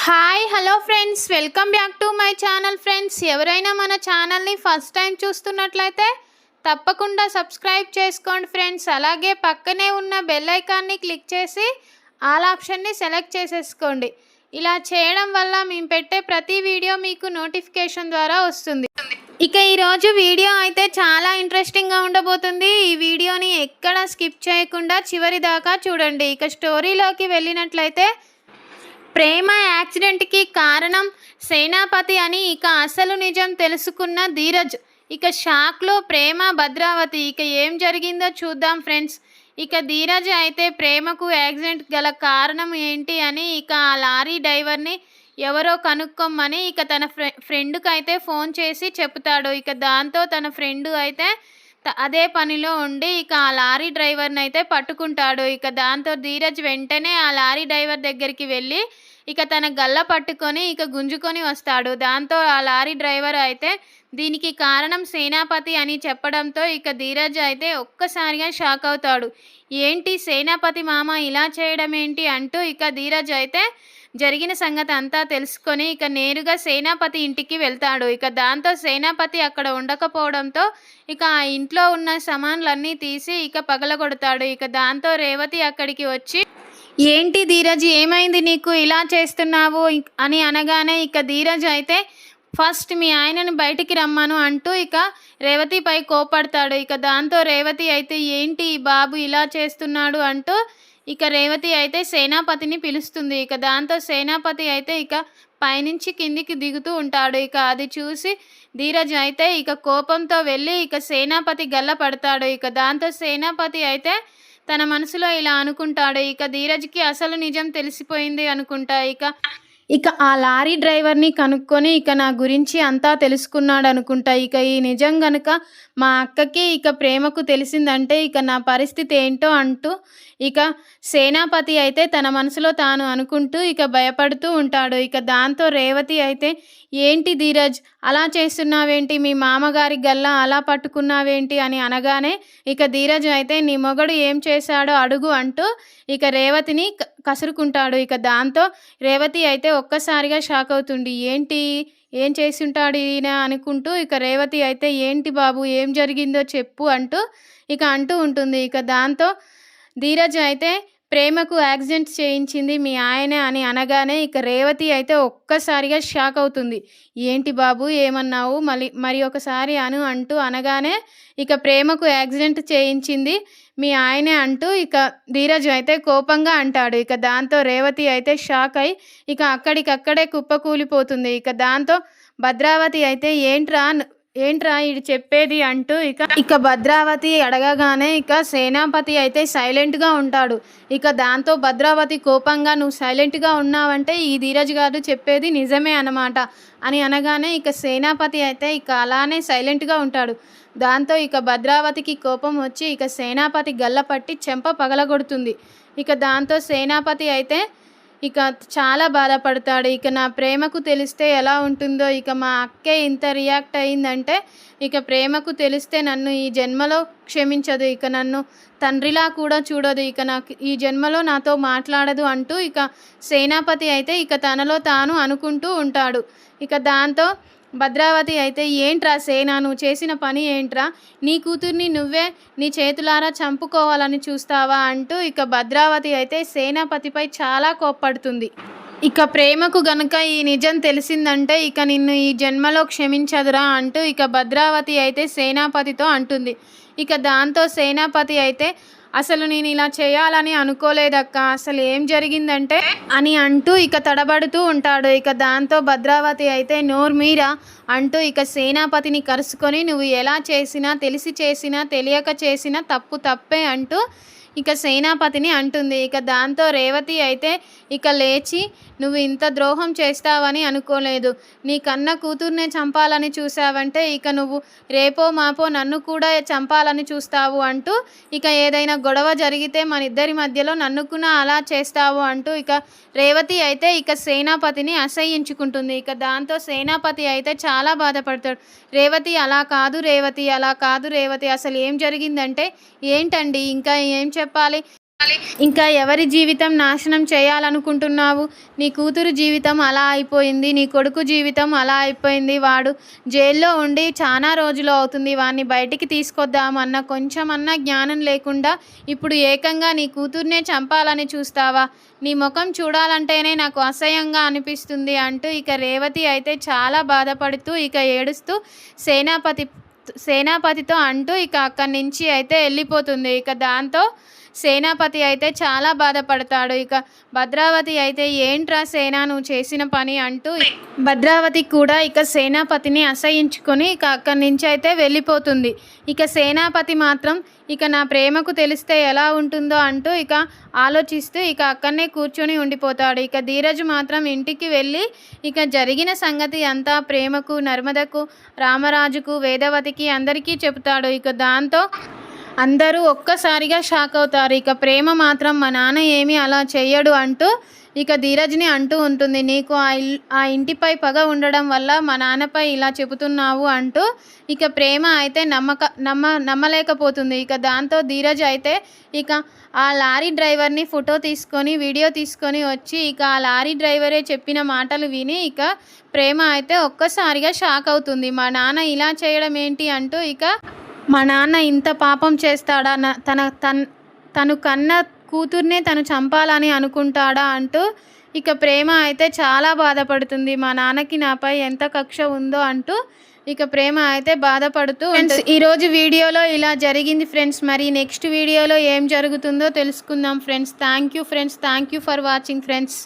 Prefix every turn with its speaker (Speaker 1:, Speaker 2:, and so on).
Speaker 1: Hi hello friends, welcome back to my channel. Friends, ఎవరైనా మన ఛానల్ని ఫస్ట్ టైం చూస్తున్నట్లయితే తప్పకుండా సబ్స్క్రైబ్ చేసుకోండి ఫ్రెండ్స్. అలాగే పక్కనే ఉన్న బెల్ ఐకాన్ని క్లిక్ చేసి ఆల్ ఆప్షన్ని సెలెక్ట్ చేసేసుకోండి. ఇలా చేయడం వల్ల మేము పెట్టే ప్రతి వీడియో మీకు నోటిఫికేషన్ ద్వారా వస్తుంది. ఇక ఈరోజు వీడియో అయితే చాలా ఇంట్రెస్టింగ్గా ఉండబోతుంది. ఈ వీడియోని ఎక్కడ స్కిప్ చేయకుండా చివరి దాకా చూడండి. ఇక స్టోరీలోకి వెళ్ళినట్లయితే, ప్రేమ యాక్సిడెంట్కి కారణం సేనాపతి అని ఇక అసలు నిజం తెలుసుకున్న ధీరజ్ ఇక షాక్లో ప్రేమ, భద్రావతి. ఇక ఏం జరిగిందో చూద్దాం ఫ్రెండ్స్. ఇక ధీరజ్ అయితే ప్రేమకు యాక్సిడెంట్ గల కారణం ఏంటి అని ఇక ఆ లారీ డ్రైవర్ని ఎవరో కనుక్కోమని ఇక తన ఫ్రెండ్కి అయితే ఫోన్ చేసి చెప్తాడు. ఇక దాంతో తన ఫ్రెండ్ అయితే అదే పనిలో ఉండి ఇక ఆ లారీ డ్రైవర్ని అయితే పట్టుకుంటాడు. ఇక దాంతో ధీరజ్ వెంటనే ఆ లారీ డ్రైవర్ దగ్గరికి వెళ్ళి ఇక తన గల్ల పట్టుకొని ఇక గుంజుకొని వస్తాడు. దాంతో ఆ లారీ డ్రైవర్ అయితే దీనికి కారణం సేనాపతి అని చెప్పడంతో ఇక ధీరజ్ అయితే ఒక్కసారిగా షాక్ అవుతాడు. ఏంటి సేనాపతి మామ ఇలా చేయడం ఏంటి అంటూ ఇక ధీరజ్ అయితే జరిగిన సంగతి అంతా తెలుసుకొని ఇక నేరుగా సేనాపతి ఇంటికి వెళ్తాడు. ఇక దాంతో సేనాపతి అక్కడ ఉండకపోవడంతో ఇక ఆ ఇంట్లో ఉన్న సామాన్లన్నీ తీసి ఇక పగలగొడతాడు. ఇక దాంతో రేవతి అక్కడికి వచ్చి, ఏంటి ధీరజ్, ఏమైంది నీకు, ఇలా చేస్తున్నావు అని అనగానే ఇక ధీరజ్ అయితే ఫస్ట్ మీ ఆయనని బయటికి రమ్మను అంటూ ఇక రేవతిపై కోపడతాడు. ఇక దాంతో రేవతి అయితే ఏంటి ఈ బాబు ఇలా చేస్తున్నాడు అంటూ ఇక రేవతి అయితే సేనాపతిని పిలుస్తుంది. ఇక దాంతో సేనాపతి అయితే ఇక పైనుంచి కిందికి దిగుతూ ఉంటాడు. ఇక అది చూసి ధీరజ్ అయితే ఇక కోపంతో వెళ్ళి ఇక సేనాపతి గల్ల పడతాడు. ఇక దాంతో సేనాపతి అయితే తన మనసులో ఇలా అనుకుంటాడు, ఇక ధీరజ్కి అసలు నిజం తెలిసిపోయింది అనుకుంటా. ఇక ఆ లారీ డ్రైవర్ని కనుక్కొని ఇక నా గురించి అంతా తెలుసుకున్నాడు అనుకుంటా. ఇక ఈ నిజం గనుక మా అక్కకి ఇక ప్రేమకు తెలిసిందంటే ఇక నా పరిస్థితి ఏంటో అంటూ ఇక సేనాపతి అయితే తన మనసులో తాను అనుకుంటూ ఇక భయపడుతూ ఉంటాడు. ఇక దాంతో రేవతి అయితే, ఏంటి ధీరజ్ అలా చేస్తున్నావేంటి, మీ మామగారి గల్లా అలా పట్టుకున్నావేంటి అని అనగానే ఇక ధీరజ్ అయితే నీ మొగడు ఏం చేశాడో అడుగు అంటూ ఇక రేవతిని కసురుకుంటాడు. ఇక దాంతో రేవతి అయితే ఒక్కసారిగా షాక్ అవుతుంది. ఏంటి, ఏం చేసి ఉంటాడు ఈయన అనుకుంటూ ఇక రేవతి అయితే ఏంటి బాబు ఏం జరిగిందో చెప్పు అంటూ అంటూ ఉంటుంది. ఇక దాంతో ధీరజ్ అయితే ప్రేమకు యాక్సిడెంట్ చేయించింది మీ ఆయనే అని అనగానే ఇక రేవతి అయితే ఒక్కసారిగా షాక్ అవుతుంది. ఏంటి బాబు ఏమన్నావు, మరి ఒకసారి అంటూ అనగానే ఇక ప్రేమకు యాక్సిడెంట్ చేయించింది మీ ఆయనే అంటూ ఇక ధీరజ్ అయితే కోపంగా అంటాడు. ఇక దాంతో రేవతి అయితే షాక్ అయి ఇక అక్కడికక్కడే కుప్పకూలిపోతుంది. ఇక దాంతో భద్రావతి అయితే ఏంట్రా ఇది చెప్పేది అంటూ ఇక భద్రావతి అడగగానే ఇక సేనాపతి అయితే సైలెంట్గా ఉంటాడు. ఇక దాంతో భద్రావతి కోపంగా, నువ్వు సైలెంట్గా ఉన్నావంటే ఈ ధీరజ్ గారు చెప్పేది నిజమే అన్నమాట అని అనగానే ఇక సేనాపతి అయితే ఇక అలానే సైలెంట్గా ఉంటాడు. దాంతో ఇక భద్రావతికి కోపం వచ్చి ఇక సేనాపతి గల్ల పట్టి చెంప పగలగొడుతుంది. ఇక దాంతో సేనాపతి అయితే ఇక చాలా బాధపడతాడు. ఇక నా ప్రేమకు తెలిస్తే ఎలా ఉంటుందో, ఇక మా అక్కే ఇంత రియాక్ట్ అయిందంటే ఇక ప్రేమకు తెలిస్తే నన్ను ఈ జన్మలో క్షమించదు, ఇక నన్ను తండ్రిలా కూడా చూడదు, ఇక నాకు ఈ జన్మలో నాతో మాట్లాడదు అంటూ ఇక సేనాపతి అయితే ఇక తనలో తాను అనుకుంటూ ఉంటాడు. ఇక దాంతో భద్రావతి అయితే ఏంట్రా సేనా, నువ్వు చేసిన పని ఏంట్రా, నీ కూతుర్ని నువ్వే నీ చేతులారా చంపుకోవాలని చూస్తావా అంటూ ఇక భద్రావతి అయితే సేనాపతిపై చాలా కోప్పడుతుంది. ఇక ప్రేమకు గనుక ఈ నిజం తెలిసిందంటే ఇక నిన్ను ఈ జన్మలో క్షమించదురా అంటూ ఇక భద్రావతి అయితే సేనాపతితో అంటుంది. ఇక దాంతో సేనాపతి అయితే అసలు నేను ఇలా చేయాలని అనుకోలేదక్క, అసలు ఏం జరిగిందంటే అని అంటూ ఇక తడబడుతూ ఉంటాడు. ఇక దాంతో భద్రావతి అయితే నోర్మీరా అంటూ ఇక సేనాపతిని కరుసుకొని, నువ్వు ఎలా చేసినా, తెలిసి చేసినా తెలియక చేసినా తప్పు తప్పే అంటూ ఇక సేనాపతిని అంటుంది. ఇక దాంతో రేవతి అయితే ఇక లేచి, నువ్వు ఇంత ద్రోహం చేస్తావని అనుకోలేదు, నీ కన్న కూతుర్నే చంపాలని చూసావంటే ఇక నువ్వు రేపో మాపో నన్ను కూడా చంపాలని చూస్తావు అంటూ ఇక ఏదైనా గొడవ జరిగితే మన ఇద్దరి మధ్యలో నన్ను కూడా అలా చేస్తావు అంటూ ఇక రేవతి అయితే ఇక సేనాపతిని అసహ్యించుకుంటుంది. ఇక దాంతో సేనాపతి అయితే చాలా బాధపడతాడు. రేవతి అలా కాదు, రేవతి అలా కాదు, రేవతి అసలు ఏం జరిగిందంటే ఏంటండి, ఇంకా ఏం చెప్పాలి, ఇంకా ఎవరి జీవితం నాశనం చేయాలనుకుంటున్నావు? నీ కూతురు జీవితం అలా అయిపోయింది, నీ కొడుకు జీవితం అలా అయిపోయింది. వాడు జైల్లో ఉండి చాలా రోజులు అవుతుంది. వాడిని బయటికి తీసుకొద్దామన్న కొంచెమన్నా జ్ఞానం లేకుండా ఇప్పుడు ఏకంగా నీ కూతుర్నే చంపాలని చూస్తావా? నీ ముఖం చూడాలంటేనే నాకు అసహ్యంగా అనిపిస్తుంది అంటూ ఇక రేవతి అయితే చాలా బాధపడుతూ ఇక ఏడుస్తూ సేనాపతితో అంటూ ఇక అక్కడి నుంచి అయితే వెళ్ళిపోతుంది. ఇక దాంతో సేనాపతి అయితే చాలా బాధపడతాడు. ఇక భద్రావతి అయితే ఏంట్రా సేనా నువ్వు చేసిన పని అంటూ భద్రావతి కూడా ఇక సేనాపతిని అసహించుకొని ఇక అక్కడి నుంచి అయితే వెళ్ళిపోతుంది. ఇక సేనాపతి మాత్రం ఇక నా ప్రేమకు తెలిస్తే ఎలా ఉంటుందో అంటూ ఇక ఆలోచిస్తూ ఇక అక్కడనే కూర్చొని ఉండిపోతాడు. ఇక ధీరజ్ మాత్రం ఇంటికి వెళ్ళి ఇక జరిగిన సంగతి అంతా ప్రేమకు, నర్మదకు, రామరాజుకు, వేదవతికి అందరికీ చెబుతాడు. ఇక దాంతో అందరూ ఒక్కసారిగా షాక్ అవుతారు. ఇక ప్రేమ మాత్రం మా నాన్న ఏమీ అలా చెయ్యడు అంటూ ఇక ధీరజ్ని అంటూ ఉంటుంది. నీకు ఆ ఇంటిపై పగ ఉండడం వల్ల మా నాన్నపై ఇలా చెబుతున్నావు అంటూ ఇక ప్రేమ అయితే నమ్మలేకపోతుంది. ఇక దాంతో ధీరజ్ అయితే ఇక ఆ లారీ డ్రైవర్ని ఫోటో తీసుకొని వీడియో తీసుకొని వచ్చి ఇక ఆ లారీ డ్రైవరే చెప్పిన మాటలు విని ఇక ప్రేమ అయితే ఒక్కసారిగా షాక్ అవుతుంది. మా నాన్న ఇలా చేయడం ఏంటి అంటూ ఇక మా నాన్న ఇంత పాపం చేస్తాడా, తను కన్న కూతుర్నే తను చంపాలని అనుకుంటాడా అంటూ ఇక ప్రేమ అయితే చాలా బాధపడుతుంది. మా నాన్నకి నాపై ఎంత కక్ష ఉందో అంటూ ఇక ప్రేమ అయితే బాధపడుతూ ఫ్రెండ్స్ ఈరోజు వీడియోలో ఇలా జరిగింది ఫ్రెండ్స్. మరి నెక్స్ట్ వీడియోలో ఏం జరుగుతుందో తెలుసుకుందాం friends. Thank you for watching friends.